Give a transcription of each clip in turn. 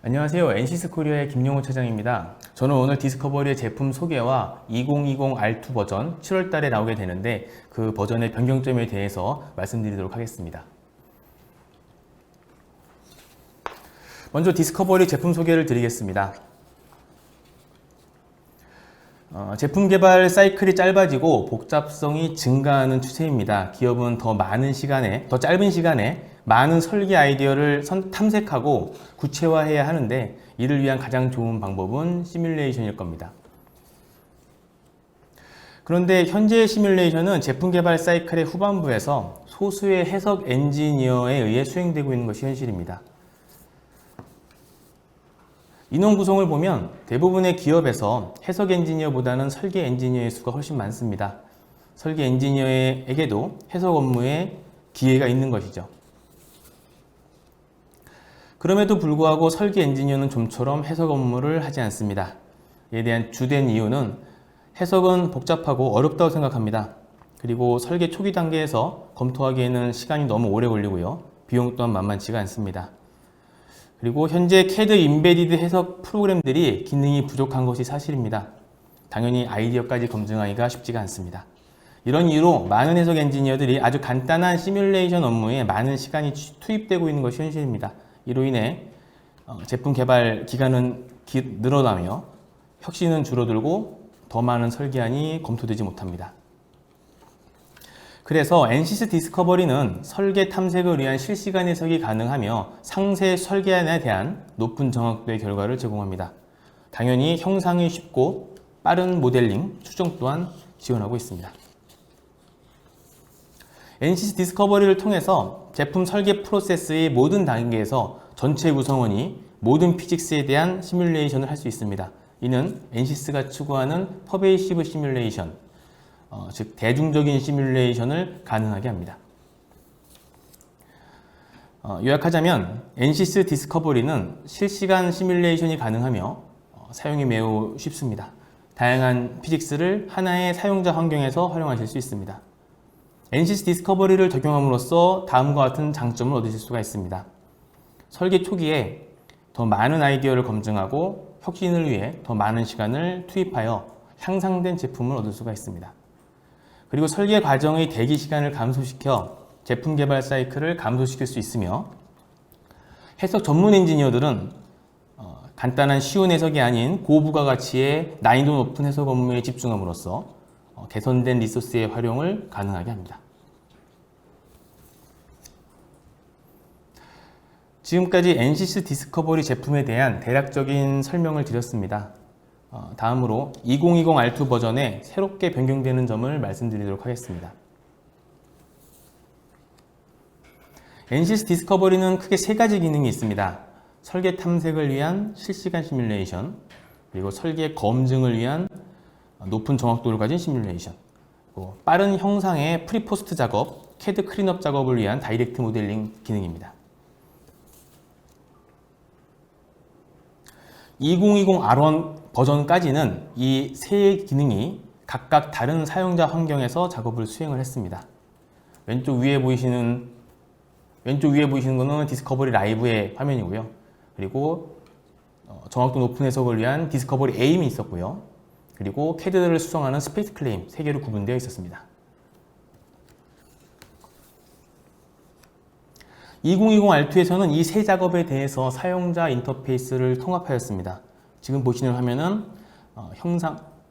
안녕하세요. NC스코리아의 김용호 차장입니다. 저는 오늘 디스커버리의 제품 소개와 2020 R2 버전 7월 달에 나오게 되는데 그 버전의 변경점에 대해서 말씀드리도록 하겠습니다. 먼저 디스커버리 제품 소개를 드리겠습니다. 제품 개발 사이클이 짧아지고 복잡성이 증가하는 추세입니다. 기업은 더 짧은 시간에 많은 설계 아이디어를 탐색하고 구체화해야 하는데 이를 위한 가장 좋은 방법은 시뮬레이션일 겁니다. 그런데 현재의 시뮬레이션은 제품 개발 사이클의 후반부에서 소수의 해석 엔지니어에 의해 수행되고 있는 것이 현실입니다. 인원 구성을 보면 대부분의 기업에서 해석 엔지니어보다는 설계 엔지니어의 수가 훨씬 많습니다. 설계 엔지니어에게도 해석 업무에 기회가 있는 것이죠. 그럼에도 불구하고 설계 엔지니어는 좀처럼 해석 업무를 하지 않습니다. 이에 대한 주된 이유는 해석은 복잡하고 어렵다고 생각합니다. 그리고 설계 초기 단계에서 검토하기에는 시간이 너무 오래 걸리고요. 비용 또한 만만치가 않습니다. 그리고 현재 CAD 인베디드 해석 프로그램들이 기능이 부족한 것이 사실입니다. 당연히 아이디어까지 검증하기가 쉽지가 않습니다. 이런 이유로 많은 해석 엔지니어들이 아주 간단한 시뮬레이션 업무에 많은 시간이 투입되고 있는 것이 현실입니다. 이로 인해 제품 개발 기간은 늘어나며 혁신은 줄어들고 더 많은 설계안이 검토되지 못합니다. 그래서 NCS 디스커버리는 설계 탐색을 위한 실시간 해석이 가능하며 상세 설계안에 대한 높은 정확도의 결과를 제공합니다. 당연히 형상이 쉽고 빠른 모델링, 추정 또한 지원하고 있습니다. NCS 디스커버리를 통해서 제품 설계 프로세스의 모든 단계에서 전체 구성원이 모든 피직스에 대한 시뮬레이션을 할 수 있습니다. 이는 NCS가 추구하는 퍼베이시브 시뮬레이션, 즉 대중적인 시뮬레이션을 가능하게 합니다. 요약하자면 NCS 디스커버리는 실시간 시뮬레이션이 가능하며 사용이 매우 쉽습니다. 다양한 피직스를 하나의 사용자 환경에서 활용하실 수 있습니다. NCS 디스커버리를 적용함으로써 다음과 같은 장점을 얻으실 수가 있습니다. 설계 초기에 더 많은 아이디어를 검증하고 혁신을 위해 더 많은 시간을 투입하여 향상된 제품을 얻을 수가 있습니다. 그리고 설계 과정의 대기 시간을 감소시켜 제품 개발 사이클을 감소시킬 수 있으며 해석 전문 엔지니어들은 간단한 쉬운 해석이 아닌 고부가가치의 난이도 높은 해석 업무에 집중함으로써 개선된 리소스의 활용을 가능하게 합니다. 지금까지 NCS 디스커버리 제품에 대한 대략적인 설명을 드렸습니다. 다음으로 2020 R2 버전에 새롭게 변경되는 점을 말씀드리도록 하겠습니다. NCS 디스커버리는 크게 세 가지 기능이 있습니다. 설계 탐색을 위한 실시간 시뮬레이션, 그리고 설계 검증을 위한 높은 정확도를 가진 시뮬레이션, 그리고 빠른 형상의 프리포스트 작업, CAD 클린업 작업을 위한 다이렉트 모델링 기능입니다. 2020 R1 버전까지는 이 세 기능이 각각 다른 사용자 환경에서 작업을 수행을 했습니다. 왼쪽 위에 보이시는 것은 디스커버리 라이브의 화면이고요. 그리고 정확도 높은 해석을 위한 디스커버리 에임이 있었고요. 그리고 CAD를 수정하는 스페이스 클레임 3개로 구분되어 있었습니다. 2020 R2에서는 이 세 작업에 대해서 사용자 인터페이스를 통합하였습니다. 지금 보시는 화면은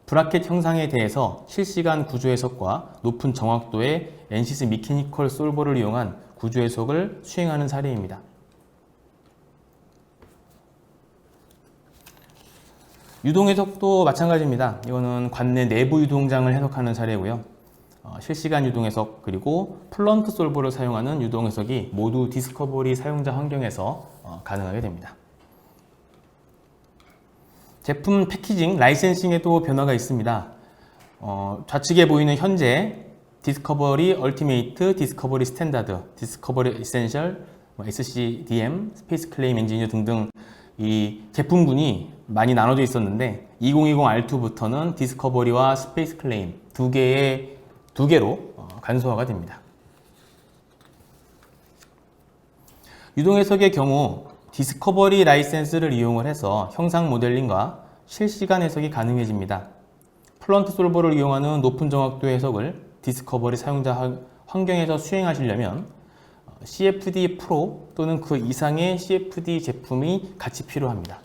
브라켓 형상에 대해서 실시간 구조 해석과 높은 정확도의 NCS 미케니컬 솔버를 이용한 구조 해석을 수행하는 사례입니다. 유동 해석도 마찬가지입니다. 이거는 관내 내부 유동장을 해석하는 사례고요. 실시간 유동 해석 그리고 플런트 솔버를 사용하는 유동 해석이 모두 디스커버리 사용자 환경에서 가능하게 됩니다. 제품 패키징, 라이센싱에도 변화가 있습니다. 좌측에 보이는 현재 디스커버리 얼티메이트, 디스커버리 스탠다드, 디스커버리 에센셜, SCDM, 스페이스 클레임 엔지니어 등등 이 제품군이 많이 나눠져 있었는데 2020 R2부터는 디스커버리와 스페이스 클레임 두 개로 간소화가 됩니다. 유동 해석의 경우 디스커버리 라이센스를 이용을 해서 형상 모델링과 실시간 해석이 가능해집니다. 플런트 솔버를 이용하는 높은 정확도의 해석을 디스커버리 사용자 환경에서 수행하시려면 CFD 프로 또는 그 이상의 CFD 제품이 같이 필요합니다.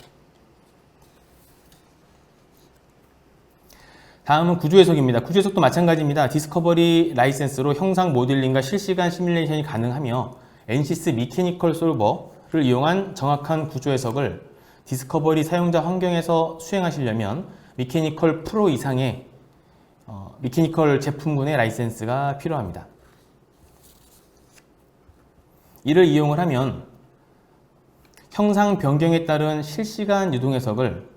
다음은 구조 해석입니다. 구조 해석도 마찬가지입니다. 디스커버리 라이센스로 형상 모델링과 실시간 시뮬레이션이 가능하며 NCS 미케니컬 솔버를 이용한 정확한 구조 해석을 디스커버리 사용자 환경에서 수행하시려면 미케니컬 프로 이상의 미케니컬 제품군의 라이센스가 필요합니다. 이를 이용을 하면 형상 변경에 따른 실시간 유동 해석을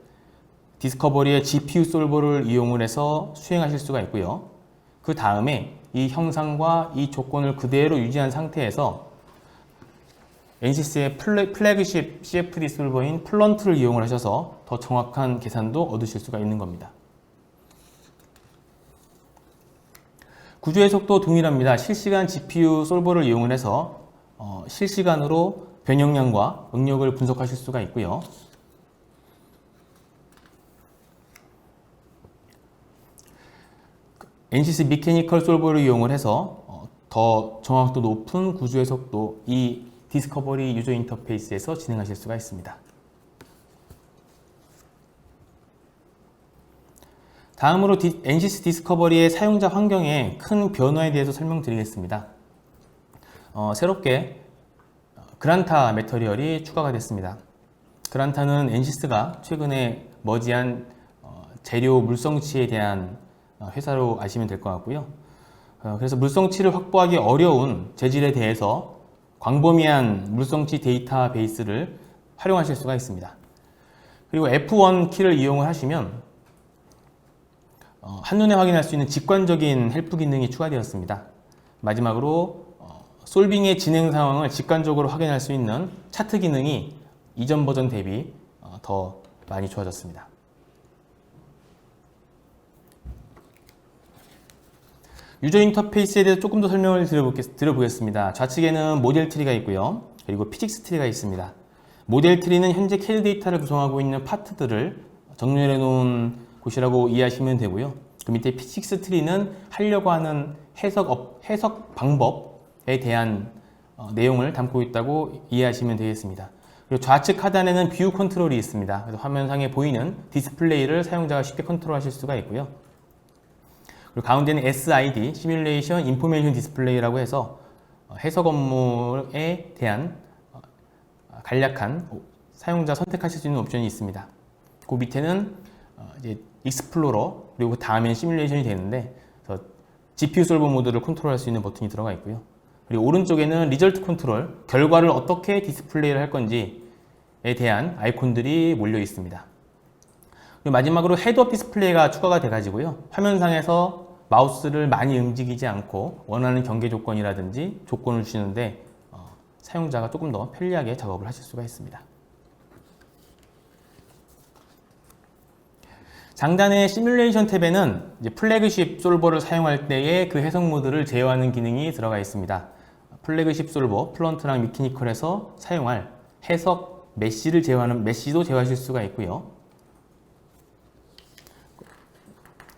디스커버리의 GPU 솔버를 이용을 해서 수행하실 수가 있고요. 그 다음에 이 형상과 이 조건을 그대로 유지한 상태에서 NCS의 플래그십 CFD 솔버인 플런트를 이용을 하셔서 더 정확한 계산도 얻으실 수가 있는 겁니다. 구조 해석도 동일합니다. 실시간 GPU 솔버를 이용을 해서 실시간으로 변형량과 응력을 분석하실 수가 있고요. NCS 미케니컬 솔버를 이용을 해서 더 정확도 높은 구조 해석도 이 디스커버리 유저 인터페이스에서 진행하실 수가 있습니다. 다음으로 NCS 디스커버리의 사용자 환경의 큰 변화에 대해서 설명드리겠습니다. 새롭게 그란타 매터리얼이 추가가 됐습니다. 그란타는 NCS가 최근에 머지한 재료 물성치에 대한 회사로 아시면 될 것 같고요. 그래서 물성치를 확보하기 어려운 재질에 대해서 광범위한 물성치 데이터베이스를 활용하실 수가 있습니다. 그리고 F1 키를 이용을 하시면 한눈에 확인할 수 있는 직관적인 헬프 기능이 추가되었습니다. 마지막으로 솔빙의 진행 상황을 직관적으로 확인할 수 있는 차트 기능이 이전 버전 대비 더 많이 좋아졌습니다. 유저 인터페이스에 대해서 조금 더 설명을 드려보겠습니다. 좌측에는 모델 트리가 있고요. 그리고 피직스 트리가 있습니다. 모델 트리는 현재 CAD 데이터를 구성하고 있는 파트들을 정렬해 놓은 곳이라고 이해하시면 되고요. 그 밑에 피직스 트리는 하려고 하는 해석 방법에 대한 내용을 담고 있다고 이해하시면 되겠습니다. 그리고 좌측 하단에는 뷰 컨트롤이 있습니다. 그래서 화면상에 보이는 디스플레이를 사용자가 쉽게 컨트롤하실 수가 있고요. 그리고 가운데는 SID, 시뮬레이션 인포메이션 디스플레이라고 해서 해석 업무에 대한 간략한 사용자 선택하실 수 있는 옵션이 있습니다. 그 밑에는 이제 익스플로러, 그리고 그 다음엔 시뮬레이션이 되는데 GPU 솔버 모드를 컨트롤할 수 있는 버튼이 들어가 있고요. 그리고 오른쪽에는 리절트 컨트롤, 결과를 어떻게 디스플레이를 할 건지에 대한 아이콘들이 몰려 있습니다. 그리고 마지막으로 헤드업 디스플레이가 추가가 돼가지고요. 화면상에서 마우스를 많이 움직이지 않고 원하는 경계 조건이라든지 조건을 주시는데 사용자가 조금 더 편리하게 작업을 하실 수가 있습니다. 상단의 시뮬레이션 탭에는 이제 플래그십 솔버를 사용할 때의 그 해석 모드를 제어하는 기능이 들어가 있습니다. 플래그십 솔버, 플런트랑 미케니컬에서 사용할 해석 메시를 제어하는 메시도 제어하실 수가 있고요.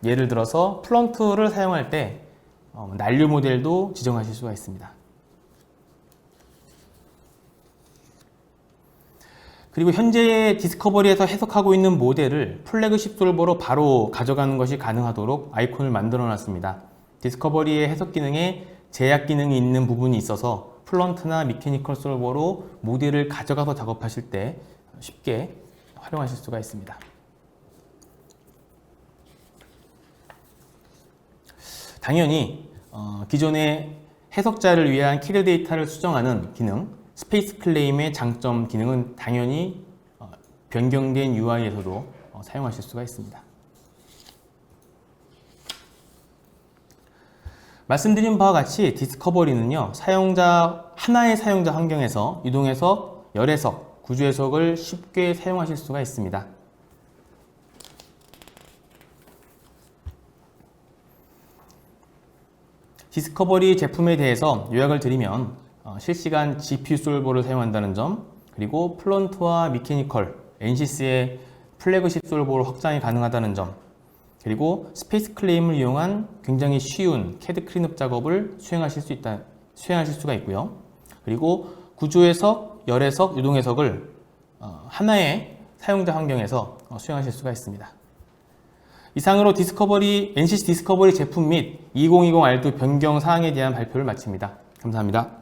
예를 들어서 플런트를 사용할 때 난류 모델도 지정하실 수가 있습니다. 그리고 현재 디스커버리에서 해석하고 있는 모델을 플래그십 솔버로 바로 가져가는 것이 가능하도록 아이콘을 만들어 놨습니다. 디스커버리의 해석 기능에 제약 기능이 있는 부분이 있어서 플런트나 미케니컬 솔버로 모델을 가져가서 작업하실 때 쉽게 활용하실 수가 있습니다. 당연히 기존의 해석자를 위한 키드 데이터를 수정하는 기능, 스페이스 클레임의 장점 기능은 당연히 변경된 UI에서도 사용하실 수가 있습니다. 말씀드린 바와 같이 디스커버리는요, 하나의 사용자 환경에서 유동해석, 열해석, 구조해석을 쉽게 사용하실 수가 있습니다. 디스커버리 제품에 대해서 요약을 드리면 실시간 GPU 솔버를 사용한다는 점, 그리고 플런트와 미케니컬, NCS의 플래그십 솔버로 확장이 가능하다는 점, 그리고 스페이스 클레임을 이용한 굉장히 쉬운 CAD 클린업 작업을 수행하실 수가 있고요. 그리고 구조해석, 열해석, 유동해석을 하나의 사용자 환경에서 수행하실 수가 있습니다. 이상으로 NCC 디스커버리 제품 및 2020 R2 변경 사항에 대한 발표를 마칩니다. 감사합니다.